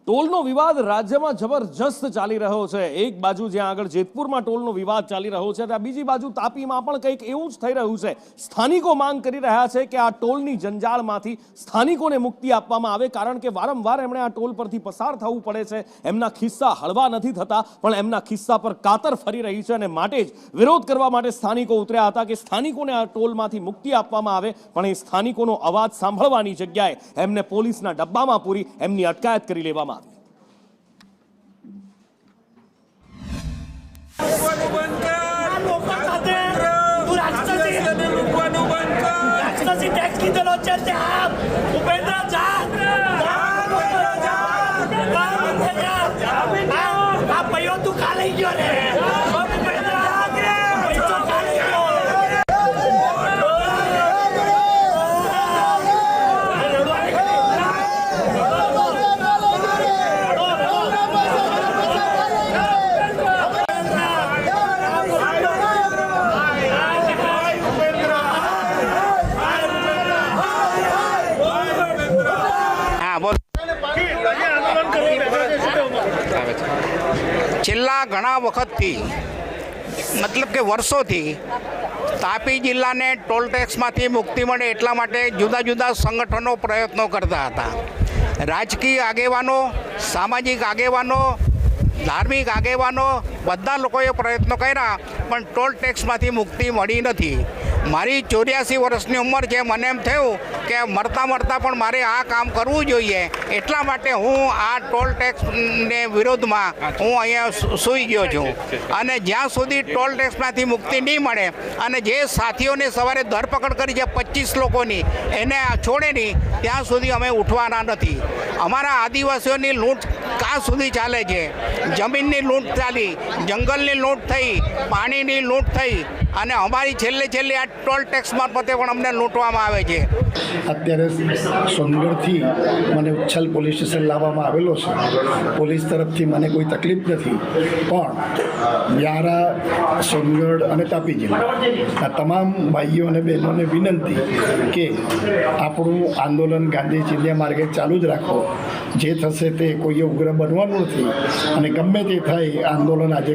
ટોલનો વિવાદ રાજ્યમાં જબરજસ્ત ચાલી રહ્યો છે। એક બાજુ જ્યાં આગળ જેતપુરમાં ટોલનો વિવાદ ચાલી રહ્યો છે ત્યાં બીજી બાજુ તાપીમાં પણ કંઈક એવું જ થઈ રહ્યું છે। સ્થાનિકો માંગ કરી રહ્યા છે કે આ ટોલની જંજાળમાંથી સ્થાનિકોને મુક્તિ આપવામાં આવે, કારણ કે વારંવાર એમણે આ ટોલ પરથી પસાર થવું પડે છે। એમના ખિસ્સા હળવા નથી થતા, પણ એમના ખિસ્સા પર કાતર ફરી રહી છે અને માટે જ વિરોધ કરવા માટે સ્થાનિકો ઉતર્યા હતા કે સ્થાનિકોને આ ટોલમાંથી મુક્તિ આપવામાં આવે। પણ એ સ્થાનિકોનો અવાજ સાંભળવાની જગ્યાએ એમને પોલીસના ડબ્બામાં પૂરી એમની અટકાયત કરી લેવામાં આવી। છેલ્લા ઘણા વખતથી મતલબ કે વર્ષોથી તાપી જિલ્લાને ટોલ ટેક્સમાંથી મુક્તિ મળે એટલા માટે જુદા જુદા સંગઠનો પ્રયત્નો કરતા હતા। રાજકીય આગેવાનો, સામાજિક આગેવાનો, ધાર્મિક આગેવાનો બધા લોકોએ પ્રયત્નો કર્યા, પણ ટોલ ટેક્સમાંથી મુક્તિ મળી નથી। મારી 84 વર્ષની ઉંમર છે, મને એમ થયું કે મરતા મરતા પણ મારે આ કામ કરવું જોઈએ, એટલા માટે હું આ ટોલ ટેક્સને વિરોધમાં હું અહીંયા સૂઈ ગયો છું। અને જ્યાં સુધી ટોલ ટેક્સમાંથી મુક્તિ નહીં મળે અને જે સાથીઓને સવારે ધરપકડ કરી છે 25 લોકોની, એને છોડે નહીં ત્યાં સુધી અમે ઉઠવાના નથી। અમારા આદિવાસીઓની લૂંટ ક્યાં સુધી ચાલે છે? જમીનની લૂંટ ચાલી, જંગલની લૂંટ થઈ, પાણીની લૂંટ થઈ, અને અમારી છેલ્લે આ ટોલ ટેક્સ મારફતે પણ અમને લૂંટવામાં આવે છે। અત્યારે સોનગઢથી મને ઉચ્છલ પોલીસ સ્ટેશન લાવવામાં આવેલો છે। પોલીસ તરફથી મને કોઈ તકલીફ નથી, પણ વ્યારા, સોનગઢ અને તાપી જિલ્લા આ તમામ ભાઈઓ અને બહેનોને વિનંતી કે આપણું આંદોલન ગાંધી ચિંધ્યા માર્ગે ચાલુ જ રાખો। જે થશે તે કોઈએ ઉગ્ર બનવાનું નથી, અને ગમે તે થાય આંદોલન આજે